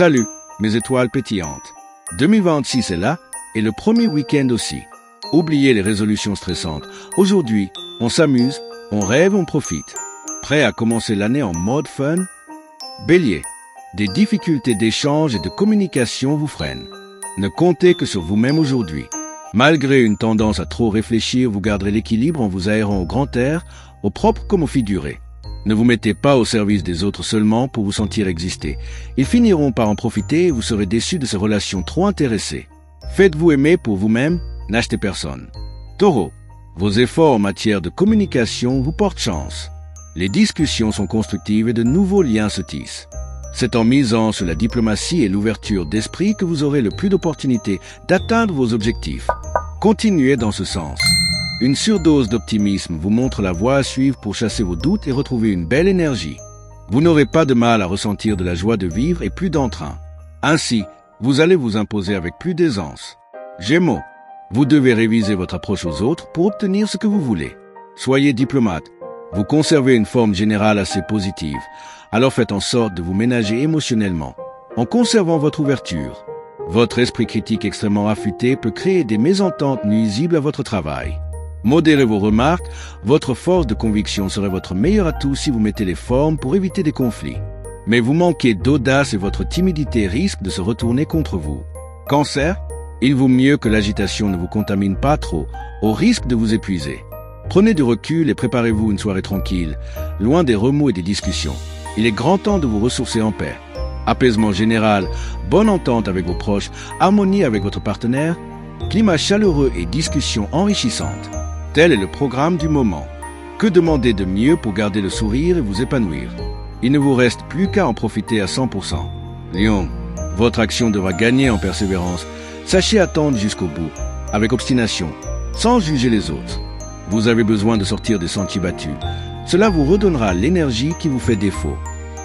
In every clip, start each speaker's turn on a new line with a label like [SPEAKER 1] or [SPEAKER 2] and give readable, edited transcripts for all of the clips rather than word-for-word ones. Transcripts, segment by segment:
[SPEAKER 1] Salut, mes étoiles pétillantes. 2026 est là et le premier week-end aussi. Oubliez les résolutions stressantes. Aujourd'hui, on s'amuse, on rêve, on profite. Prêt à commencer l'année en mode fun? Bélier, des difficultés d'échange et de communication vous freinent. Ne comptez que sur vous-même aujourd'hui. Malgré une tendance à trop réfléchir, vous garderez l'équilibre en vous aérant au grand air, au propre comme au figuré. Ne vous mettez pas au service des autres seulement pour vous sentir exister. Ils finiront par en profiter et vous serez déçus de ces relations trop intéressées. Faites-vous aimer pour vous-même, n'achetez personne. Taureau, vos efforts en matière de communication vous portent chance. Les discussions sont constructives et de nouveaux liens se tissent. C'est en misant sur la diplomatie et l'ouverture d'esprit que vous aurez le plus d'opportunités d'atteindre vos objectifs. Continuez dans ce sens. Une surdose d'optimisme vous montre la voie à suivre pour chasser vos doutes et retrouver une belle énergie. Vous n'aurez pas de mal à ressentir de la joie de vivre et plus d'entrain. Ainsi, vous allez vous imposer avec plus d'aisance. Gémeaux, vous devez réviser votre approche aux autres pour obtenir ce que vous voulez. Soyez diplomate. Vous conservez une forme générale assez positive. Alors faites en sorte de vous ménager émotionnellement, en conservant votre ouverture. Votre esprit critique extrêmement affûté peut créer des mésententes nuisibles à votre travail. Modérez vos remarques, votre force de conviction serait votre meilleur atout si vous mettez les formes pour éviter des conflits. Mais vous manquez d'audace et votre timidité risque de se retourner contre vous. Cancer, il vaut mieux que l'agitation ne vous contamine pas trop, au risque de vous épuiser. Prenez du recul et préparez-vous une soirée tranquille, loin des remous et des discussions. Il est grand temps de vous ressourcer en paix. Apaisement général, bonne entente avec vos proches, harmonie avec votre partenaire, climat chaleureux et discussions enrichissantes. Tel est le programme du moment. Que demander de mieux pour garder le sourire et vous épanouir? Il ne vous reste plus qu'à en profiter à 100%. Lion, votre action devra gagner en persévérance. Sachez attendre jusqu'au bout, avec obstination, sans juger les autres. Vous avez besoin de sortir des sentiers battus. Cela vous redonnera l'énergie qui vous fait défaut.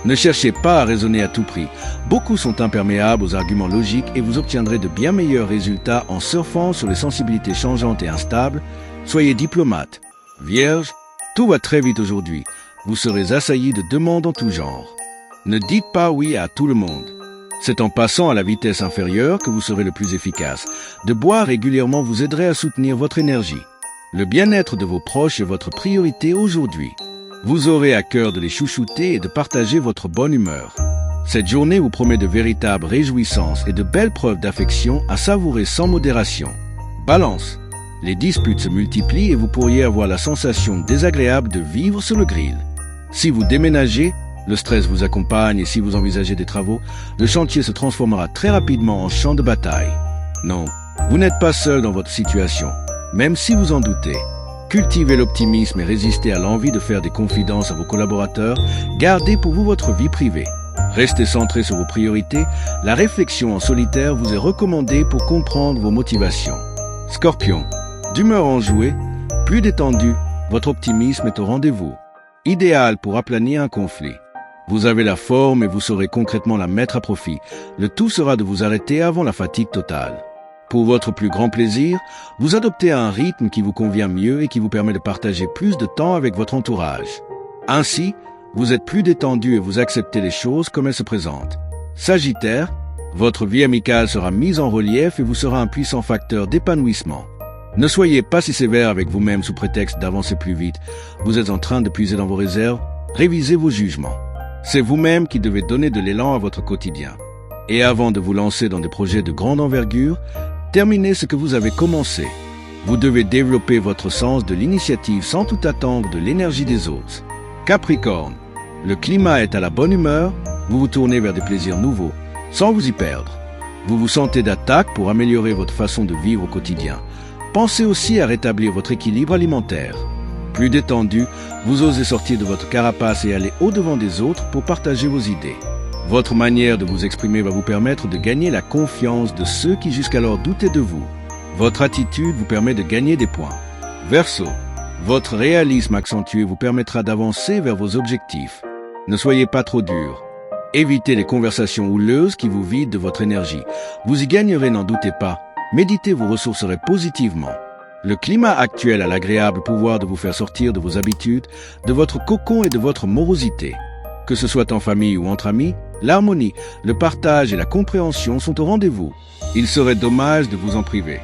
[SPEAKER 1] Ne cherchez pas à raisonner à tout prix. Beaucoup sont imperméables aux arguments logiques et vous obtiendrez de bien meilleurs résultats en surfant sur les sensibilités changeantes et instables. Soyez diplomate. Vierge, tout va très vite aujourd'hui. Vous serez assailli de demandes en tout genre. Ne dites pas oui à tout le monde. C'est en passant à la vitesse inférieure que vous serez le plus efficace. De boire régulièrement vous aiderait à soutenir votre énergie. Le bien-être de vos proches est votre priorité aujourd'hui. Vous aurez à cœur de les chouchouter et de partager votre bonne humeur. Cette journée vous promet de véritables réjouissances et de belles preuves d'affection à savourer sans modération. Balance, les disputes se multiplient et vous pourriez avoir la sensation désagréable de vivre sur le grill. Si vous déménagez, le stress vous accompagne et si vous envisagez des travaux, le chantier se transformera très rapidement en champ de bataille. Non, vous n'êtes pas seul dans votre situation, même si vous en doutez. Cultivez l'optimisme et résistez à l'envie de faire des confidences à vos collaborateurs. Gardez pour vous votre vie privée. Restez centré sur vos priorités. La réflexion en solitaire vous est recommandée pour comprendre vos motivations. Scorpion, d'humeur enjouée, plus détendu, votre optimisme est au rendez-vous. Idéal pour aplanir un conflit. Vous avez la forme et vous saurez concrètement la mettre à profit. Le tout sera de vous arrêter avant la fatigue totale. Pour votre plus grand plaisir, vous adoptez un rythme qui vous convient mieux et qui vous permet de partager plus de temps avec votre entourage. Ainsi, vous êtes plus détendu et vous acceptez les choses comme elles se présentent. Sagittaire, votre vie amicale sera mise en relief et vous sera un puissant facteur d'épanouissement. Ne soyez pas si sévère avec vous-même sous prétexte d'avancer plus vite. Vous êtes en train de puiser dans vos réserves, révisez vos jugements. C'est vous-même qui devez donner de l'élan à votre quotidien. Et avant de vous lancer dans des projets de grande envergure, terminez ce que vous avez commencé. Vous devez développer votre sens de l'initiative sans tout attendre de l'énergie des autres. Capricorne, le climat est à la bonne humeur, vous vous tournez vers des plaisirs nouveaux, sans vous y perdre. Vous vous sentez d'attaque pour améliorer votre façon de vivre au quotidien. Pensez aussi à rétablir votre équilibre alimentaire. Plus détendu, vous osez sortir de votre carapace et aller au-devant des autres pour partager vos idées. Votre manière de vous exprimer va vous permettre de gagner la confiance de ceux qui jusqu'alors doutaient de vous. Votre attitude vous permet de gagner des points. Verseau, votre réalisme accentué vous permettra d'avancer vers vos objectifs. Ne soyez pas trop dur. Évitez les conversations houleuses qui vous vident de votre énergie. Vous y gagnerez, n'en doutez pas. Méditer vous ressourcerait positivement. Le climat actuel a l'agréable pouvoir de vous faire sortir de vos habitudes, de votre cocon et de votre morosité. Que ce soit en famille ou entre amis, L'harmonie, le partage et la compréhension sont au rendez-vous. Il serait dommage de vous en priver.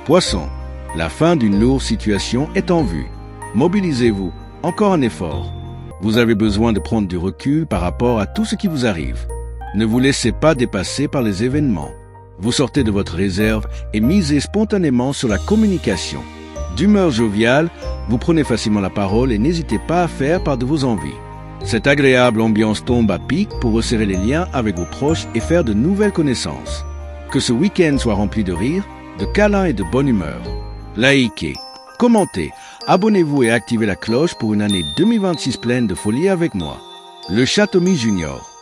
[SPEAKER 1] Poisson, la fin d'une lourde situation est en vue. Mobilisez-vous, encore un effort. Vous avez besoin de prendre du recul par rapport à tout ce qui vous arrive. Ne vous laissez pas dépasser par les événements. Vous sortez de votre réserve et misez spontanément sur la communication. D'humeur joviale, vous prenez facilement la parole et n'hésitez pas à faire part de vos envies. Cette agréable ambiance tombe à pic pour resserrer les liens avec vos proches et faire de nouvelles connaissances. Que ce week-end soit rempli de rires, de câlins et de bonne humeur. Likez, commentez, abonnez-vous et activez la cloche pour une année 2026 pleine de folie avec moi. Le Châteaumy Junior.